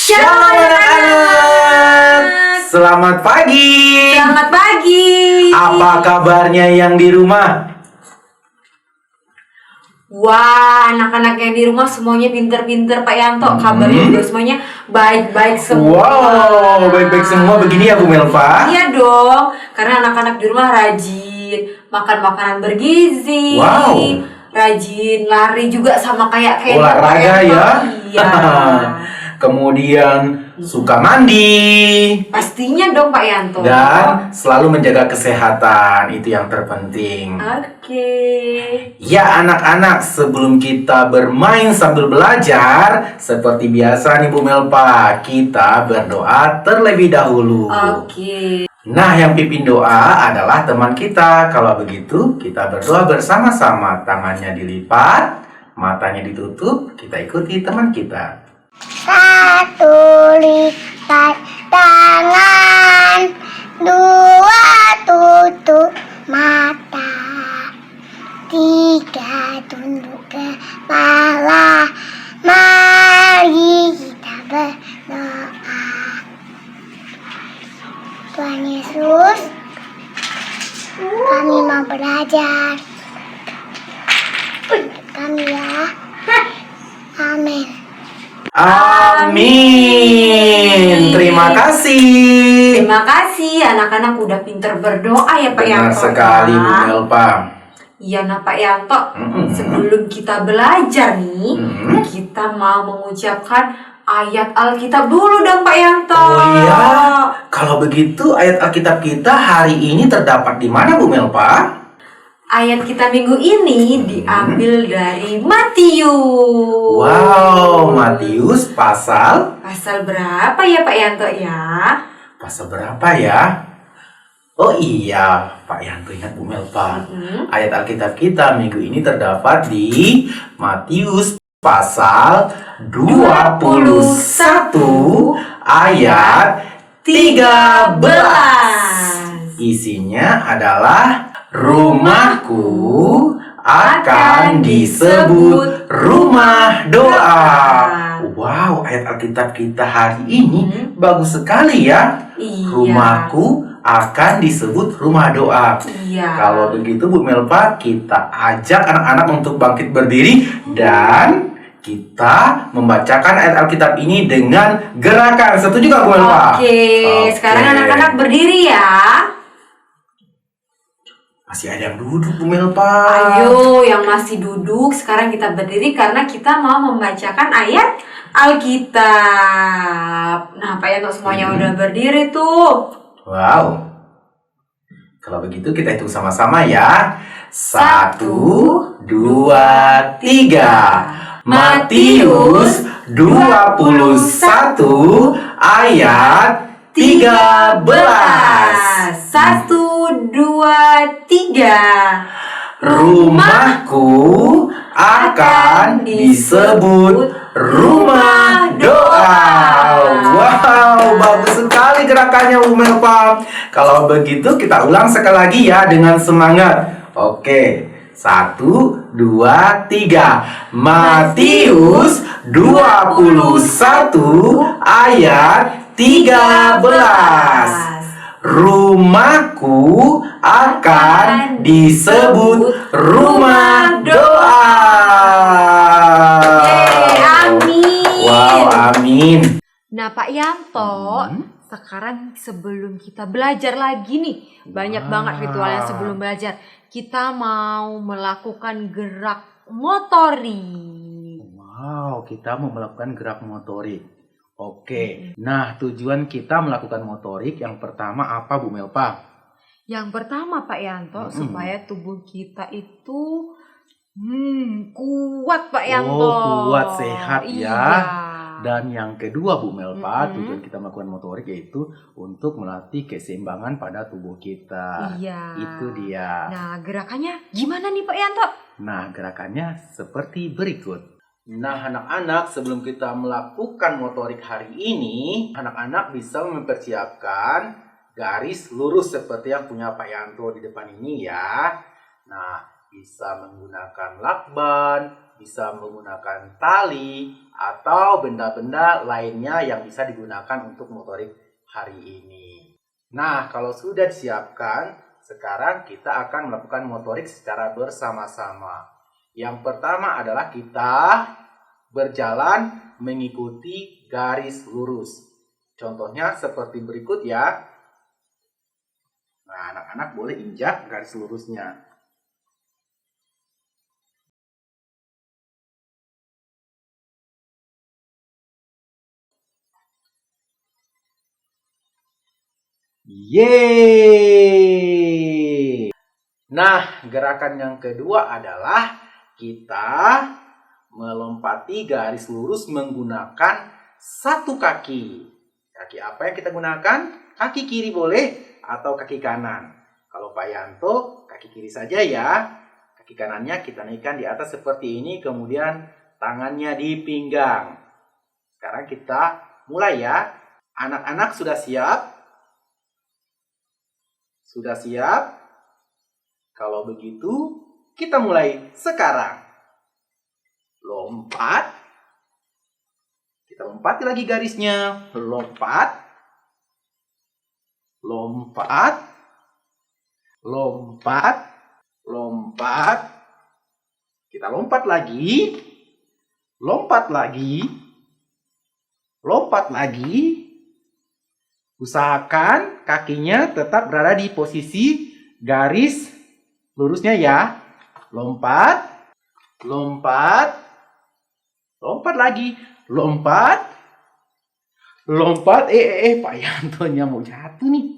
Shalom anak-anak. Selamat pagi. Selamat pagi. Apa kabarnya yang di rumah? Wah, anak-anak yang di rumah semuanya pinter-pinter Pak Yanto. Kabarnya juga semuanya baik-baik semua. Wow, baik-baik semua begini ya Bu Melva? Iya dong, karena anak-anak di rumah rajin makan makanan bergizi. Wow. Rajin lari juga sama kayak Olahraga ya. Iya. Kemudian suka mandi. Pastinya dong Pak Yanto. Dan selalu menjaga kesehatan, itu yang terpenting. Oke. Ya anak-anak, sebelum kita bermain sambil belajar, seperti biasa nih Bu Melva, kita berdoa terlebih dahulu. Oke. Nah, yang pimpin doa adalah teman kita. Kalau begitu, kita berdoa bersama-sama. Tangannya dilipat, matanya ditutup, kita ikuti teman kita. Satu lipat tangan, dua tutup mata, tiga tunduk kepala. Mari kita berdoa. Tuhan Yesus, kami mau belajar. Untuk kami ya. Amin. Amin. Terima kasih. Terima kasih anak-anak udah pinter berdoa ya Pak Benar Yanto. sekali Bu Melva. Iya nah Pak Yanto, sebelum kita belajar nih, Mm-mm. kita mau mengucapkan ayat Alkitab dulu dong Pak Yanto. Oh iya, kalau begitu ayat Alkitab kita hari ini terdapat di mana Bu Melva? Ayat kita minggu ini diambil dari Matius. Wow, Matius pasal Berapa ya Pak Yanto ya? berapa ya? Oh iya, Pak Yanto ingat Bu Melva. Ayat Alkitab kita minggu ini terdapat di Matius pasal 21 ayat 13. Isinya adalah rumahku akan disebut rumah doa. Wow, ayat Alkitab kita hari ini bagus sekali ya. Iya. Rumahku akan disebut rumah doa. Iya. Kalau begitu Bu Melva, kita ajak anak-anak untuk bangkit berdiri dan kita membacakan ayat Alkitab ini dengan gerakan. Setuju gak Bu Melva? Oke, sekarang anak-anak berdiri ya. Masih ada yang duduk Bu Melva. Ayo, yang masih duduk, sekarang kita berdiri karena kita mau membacakan ayat Alkitab. Nah, Pak Yanto semuanya udah berdiri tuh. Wow. Kalau begitu kita hitung sama-sama ya. 1, 2, 3. Matius 21 ayat 13. 1, 2, 3. Rumahku akan disebut rumah doa. Wow, bagus sekali gerakannya Bu Melva. Kalau begitu kita ulang sekali lagi ya dengan semangat. Oke, 1, 2, 3. Matius 21 ayat 13. Rumahku akan disebut rumah doa. Yeay, amin. Wow, amin. Nah, Pak Yanto, sekarang sebelum kita belajar lagi nih, banyak banget ritualnya sebelum belajar. Kita mau melakukan gerak motorik. Wow, kita mau melakukan gerak motorik. Oke, nah tujuan kita melakukan motorik yang pertama apa Bu Melva? Yang pertama Pak Yanto, supaya tubuh kita itu kuat Pak Yanto. Oh, kuat, sehat ya. Iya. Dan yang kedua Bu Melva, tujuan kita melakukan motorik yaitu untuk melatih keseimbangan pada tubuh kita. Iya. Itu dia. Nah, gerakannya gimana nih Pak Yanto? Nah, gerakannya seperti berikut. Nah, anak-anak, sebelum kita melakukan motorik hari ini, anak-anak bisa mempersiapkan garis lurus seperti yang punya Pak Yanto di depan ini ya. Nah, Bisa menggunakan lakban, bisa menggunakan tali, atau benda-benda lainnya yang bisa digunakan untuk motorik hari ini. Nah, kalau sudah disiapkan, sekarang kita akan melakukan motorik secara bersama-sama. Yang pertama adalah kita berjalan mengikuti garis lurus. Contohnya seperti berikut ya. Nah, anak-anak boleh injak garis lurusnya. Yeay! Nah, gerakan yang kedua adalah kita melompati garis lurus menggunakan satu kaki. Kaki apa yang kita gunakan? Kaki kiri boleh atau kaki kanan. Kalau Pak Yanto, kaki kiri saja ya. Kaki kanannya kita naikkan di atas seperti ini, kemudian tangannya di pinggang. Sekarang kita mulai ya. Anak-anak sudah siap? Sudah siap? Kalau begitu, kita mulai sekarang. Lompat. Kita lompati lagi garisnya. Lompat. Lompat. Lompat. Lompat. Kita lompat lagi. Lompat lagi. Lompat lagi. Usahakan kakinya tetap berada di posisi garis lurusnya ya. Lompat, lompat, lompat lagi, lompat, lompat. Pak Yantonya mau jatuh nih.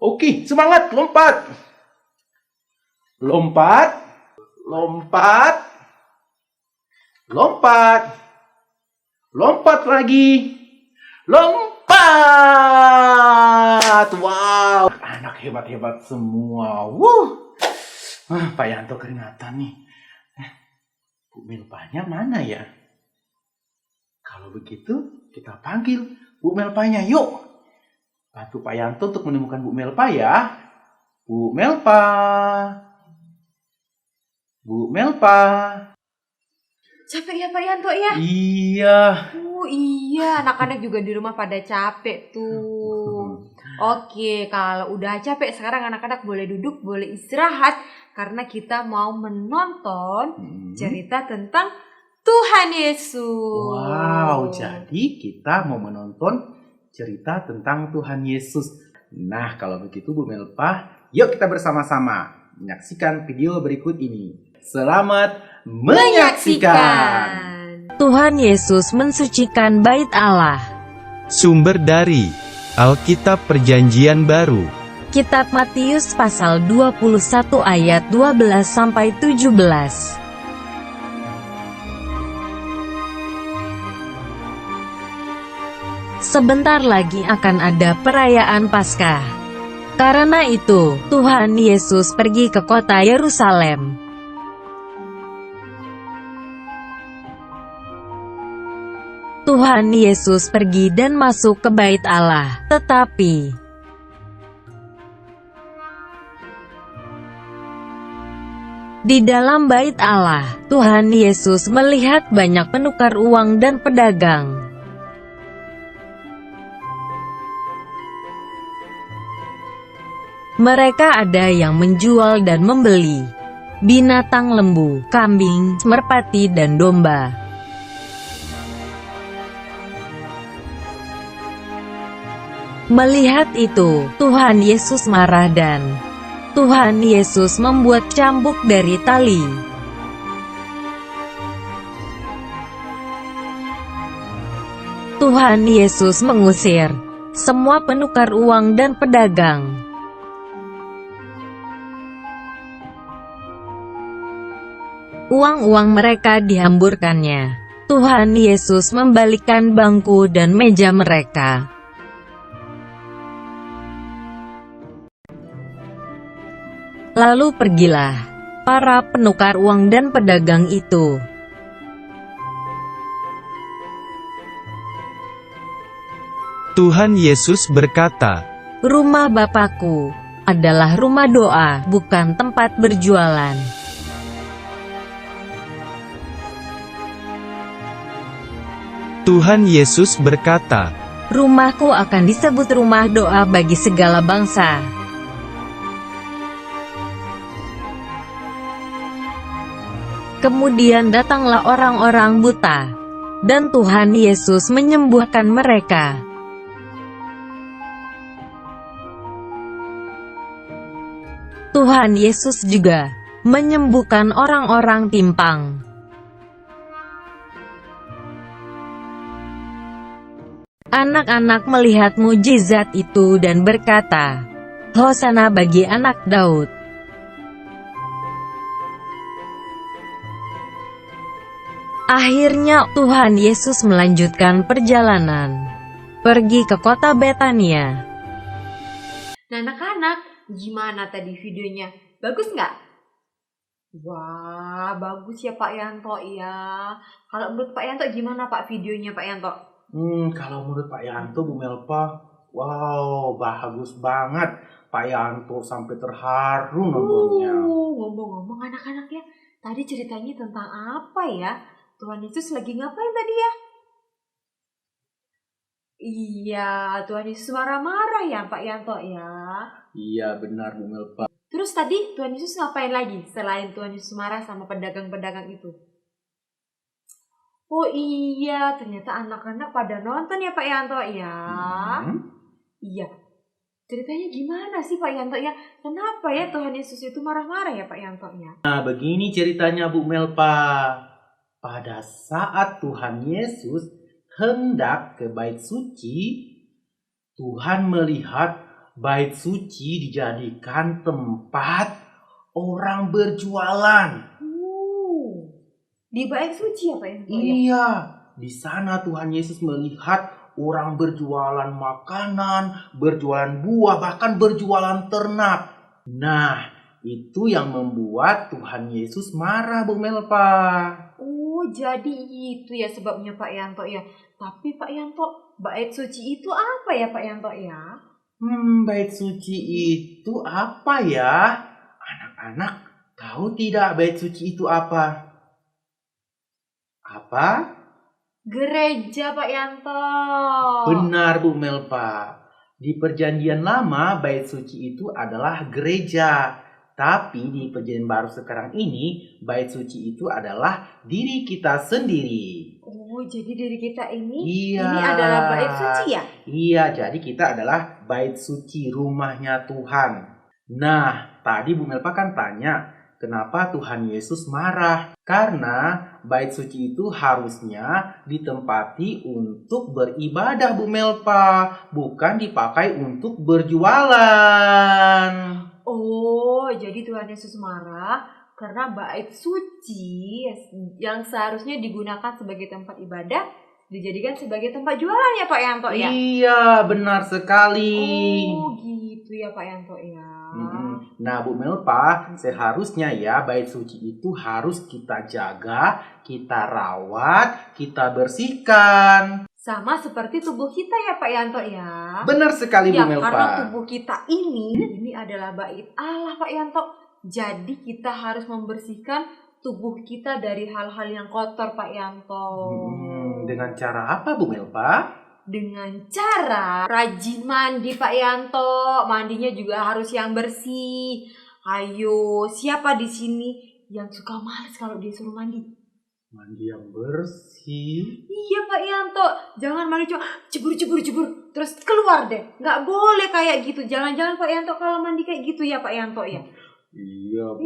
Oke, semangat, lompat, lompat, lompat, lompat, lompat lagi, lompat. Wow, anak hebat-hebat semua. Pak Yanto keringatan nih. Bu Melpanya mana ya? Kalau begitu kita panggil Bu Melpanya. Yuk, bantu Pak Yanto untuk menemukan Bu Melpa ya. Bu Melpa, Bu Melpa. Capek ya Pak Yanto ya? Iya. Iya, anak-anak juga di rumah pada capek tuh. Oke, kalau udah capek sekarang anak-anak boleh duduk, boleh istirahat karena kita mau menonton cerita tentang Tuhan Yesus. Wow, jadi kita mau menonton cerita tentang Tuhan Yesus. Nah, kalau begitu Bu Melpa, yuk kita bersama-sama menyaksikan video berikut ini. Selamat menyaksikan. Tuhan Yesus mensucikan bait Allah. Sumber dari Alkitab Perjanjian Baru. Kitab Matius pasal 21 ayat 12 sampai 17. Sebentar lagi akan ada perayaan Paskah. Karena itu, Tuhan Yesus pergi ke kota Yerusalem. Tuhan Yesus pergi dan masuk ke bait Allah, tetapi di dalam bait Allah, Tuhan Yesus melihat banyak penukar uang dan pedagang. Mereka ada yang menjual dan membeli binatang lembu, kambing, merpati dan domba. Melihat itu, Tuhan Yesus marah dan Tuhan Yesus membuat cambuk dari tali. Tuhan Yesus mengusir semua penukar uang dan pedagang. Uang-uang mereka dihamburkannya. Tuhan Yesus membalikkan bangku dan meja mereka. Lalu pergilah para penukar uang dan pedagang itu. Tuhan Yesus berkata, Rumah Bapakku adalah rumah doa, bukan tempat berjualan. Tuhan Yesus berkata, Rumahku akan disebut rumah doa bagi segala bangsa. Kemudian datanglah orang-orang buta, dan Tuhan Yesus menyembuhkan mereka. Tuhan Yesus juga menyembuhkan orang-orang timpang. Anak-anak melihat mujizat itu dan berkata, Hosana bagi anak Daud. Akhirnya Tuhan Yesus melanjutkan perjalanan, pergi ke kota Betania. Nah anak-anak, gimana tadi videonya? Bagus nggak? Wah, bagus ya Pak Yanto ya. Kalau menurut Pak Yanto gimana Pak videonya Pak Yanto? Kalau menurut Pak Yanto, Bu Melpa, wow, bagus banget. Pak Yanto sampai terharu nontonnya. Ngomong-ngomong anak-anak ya, tadi ceritanya tentang apa ya? Tuhan Yesus lagi ngapain tadi ya? Iya, Tuhan Yesus marah-marah ya Pak Yanto ya. Iya benar Bu Melpa. Terus tadi Tuhan Yesus ngapain lagi selain Tuhan Yesus marah sama pedagang-pedagang itu? Oh iya, ternyata anak-anak pada nonton ya Pak Yanto ya. Iya. Ceritanya gimana sih Pak Yanto ya? Kenapa ya Tuhan Yesus itu marah-marah ya Pak Yanto ya? Nah begini ceritanya Bu Melpa. Pada saat Tuhan Yesus hendak ke bait suci, Tuhan melihat bait suci dijadikan tempat orang berjualan. Di bait suci ya Pak Yanto ya? Iya, di sana Tuhan Yesus melihat orang berjualan makanan, berjualan buah, bahkan berjualan ternak. Nah, itu yang membuat Tuhan Yesus marah Bu Melpa. Oh, jadi itu ya sebabnya Pak Yanto ya. Tapi Pak Yanto, bait suci itu apa ya Pak Yanto ya? Bait suci itu apa ya? Anak-anak tahu tidak bait suci itu apa? Apa? Gereja Pak Yanto. Benar Bu Melpa. Di perjanjian lama bait suci itu adalah gereja. Tapi di perjanjian baru sekarang ini bait suci itu adalah diri kita sendiri. Oh, jadi diri kita ini Iya. ini adalah bait suci ya? Iya, jadi kita adalah bait suci, rumahnya Tuhan. Nah, tadi Bu Melpa kan tanya, kenapa Tuhan Yesus marah? Karena bait suci itu harusnya ditempati untuk beribadah Bu Melpa, bukan dipakai untuk berjualan. Oh, jadi Tuhan Yesus marah karena bait suci yang seharusnya digunakan sebagai tempat ibadah dijadikan sebagai tempat jualan ya Pak Yanto ya? Iya, benar sekali. Oh, gitu ya Pak Yanto ya. Nah Bu Melpa, seharusnya ya bait suci itu harus kita jaga, kita rawat, kita bersihkan. Sama seperti tubuh kita ya Pak Yanto ya. Benar sekali ya, Bu Melpa. Karena tubuh kita ini adalah bait Allah Pak Yanto. Jadi kita harus membersihkan tubuh kita dari hal-hal yang kotor Pak Yanto. Dengan cara apa Bu Melpa? Dengan cara rajin mandi Pak Yanto. Mandinya juga harus yang bersih. Ayo, siapa di sini yang suka malas kalau disuruh mandi? Mandi yang bersih. Iya Pak Yanto, jangan mandi cuma cebur terus keluar deh. Nggak boleh kayak gitu. Jangan-jangan Pak Yanto kalau mandi kayak gitu ya Pak Yanto ya. Iya Bu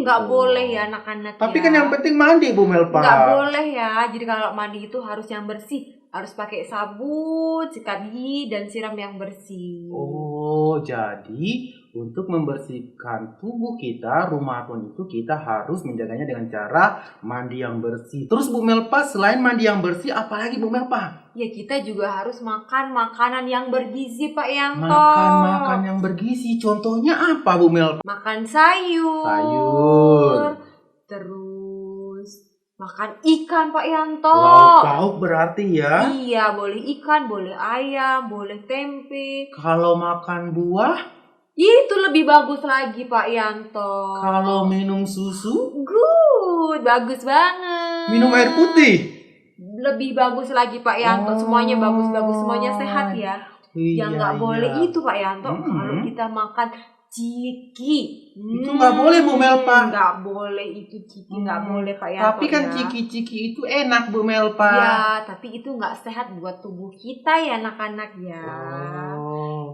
Nggak boleh ya anak-anak. Tapi ya. kan yang penting mandi Bu Melpa. Nggak boleh ya. Jadi kalau mandi itu harus yang bersih. Harus pakai sabun, sikat gigi dan siram yang bersih. Oh, jadi untuk membersihkan tubuh kita, rumah Tuhan itu kita harus menjaganya dengan cara mandi yang bersih. Terus Bu Melpa, selain mandi yang bersih, apalagi Bu Melpa? Ya kita juga harus makan makanan yang bergizi Pak Yanto. Makan yang bergizi. Contohnya apa Bu Melpa? Makan sayur. Terus makan ikan Pak Yanto. Lauk-lauk berarti ya? Iya, boleh ikan, boleh ayam, boleh tempe. Kalau makan buah? Itu lebih bagus lagi Pak Yanto. Kalau minum susu? Good, bagus banget. Minum air putih? lebih bagus lagi Pak Yanto. Semuanya bagus-bagus, semuanya sehat ya. Iya, Yang nggak boleh iya. itu Pak Yanto, kalau kita makan ciki. Itu nggak boleh, Bu Melpa. Nggak boleh itu ciki, nggak boleh Pak Yanto. Tapi kan ya. ciki-ciki itu enak, Bu Melpa. Ya, tapi itu nggak sehat buat tubuh kita ya anak-anak ya.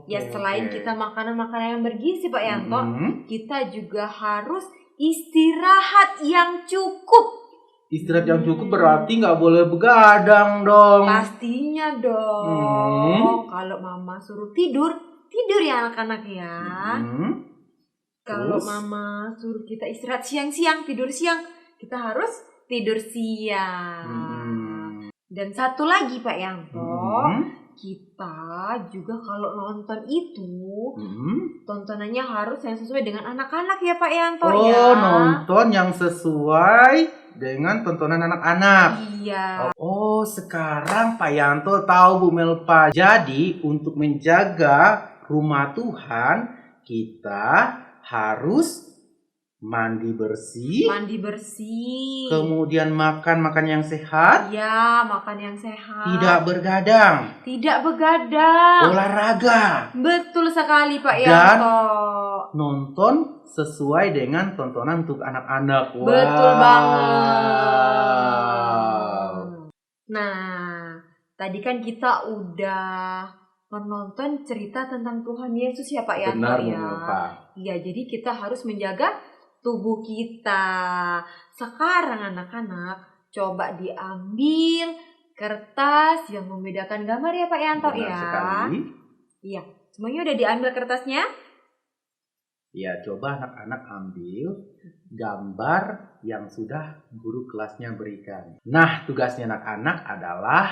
Ya selain kita makanan-makanan yang bergizi Pak Yanto, kita juga harus istirahat yang cukup. Istirahat yang cukup berarti nggak boleh begadang dong. Pastinya dong. Kalau mama suruh tidur, tidur ya anak-anak ya. Kalau Terus? mama suruh kita istirahat siang-siang, tidur siang, kita harus tidur siang. Dan satu lagi Pak Yanto, kita juga kalau nonton itu, tontonannya harus yang sesuai dengan anak-anak ya Pak Yanto ya. Oh, nonton yang sesuai dengan tontonan anak-anak. Iya. Oh, sekarang Pak Yanto tahu Bu Melpa. Jadi, untuk menjaga rumah Tuhan, kita harus mandi bersih, kemudian makan yang sehat, Ya, makan yang sehat. tidak begadang, Tidak begadang. olahraga, Betul sekali Pak Dan Yanto. nonton sesuai dengan tontonan untuk anak-anak. Betul Wow. banget. Nah, tadi kan kita udah menonton cerita tentang Tuhan Yesus ya Pak Yanto Benar, Bu ya. Melpa. Iya, jadi kita harus menjaga tubuh kita. Sekarang anak-anak coba diambil kertas yang membedakan gambar ya Pak Yanto Benar ya. sekali. Iya, semuanya udah diambil kertasnya? Ya, coba anak-anak ambil gambar yang sudah guru kelasnya berikan. Nah, tugasnya anak-anak adalah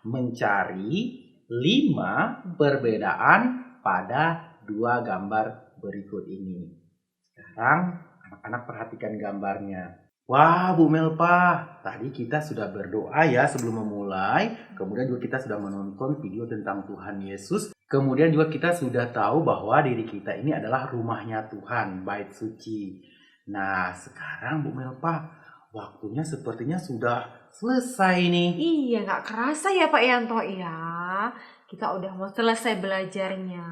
mencari 5 perbedaan pada 2 gambar berikut ini. Sekarang anak-anak perhatikan gambarnya. Wah, Bu Melpa, tadi kita sudah berdoa ya sebelum memulai. Kemudian juga kita sudah menonton video tentang Tuhan Yesus. Kemudian juga kita sudah tahu bahwa diri kita ini adalah rumahnya Tuhan, bait suci. Nah, sekarang Bu Melpa, waktunya sepertinya sudah selesai nih. Iya, nggak kerasa ya Pak Yanto ya. Kita udah mau selesai belajarnya.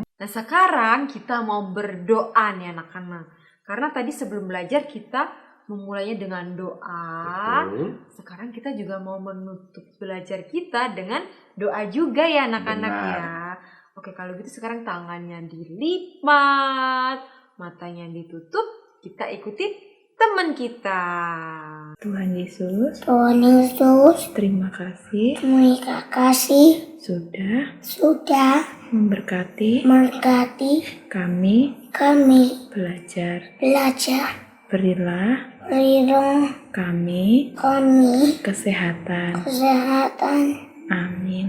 Nah, sekarang kita mau berdoa nih anak-anak. Karena tadi sebelum belajar kita memulainya dengan doa. Betul. Sekarang kita juga mau menutup belajar kita dengan doa juga ya anak-anak Benar. ya. Oke, kalau gitu sekarang tangannya dilipat, matanya ditutup, kita ikuti teman kita. Tuhan Yesus, Tuhan Yesus, terima kasih terima kasih sudah memberkati kami kami belajar. belajar Berilah kami kesehatan. Amin.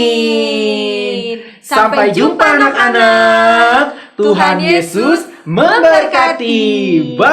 Amin. Sampai jumpa anak-anak. Tuhan Yesus memberkati. Bye.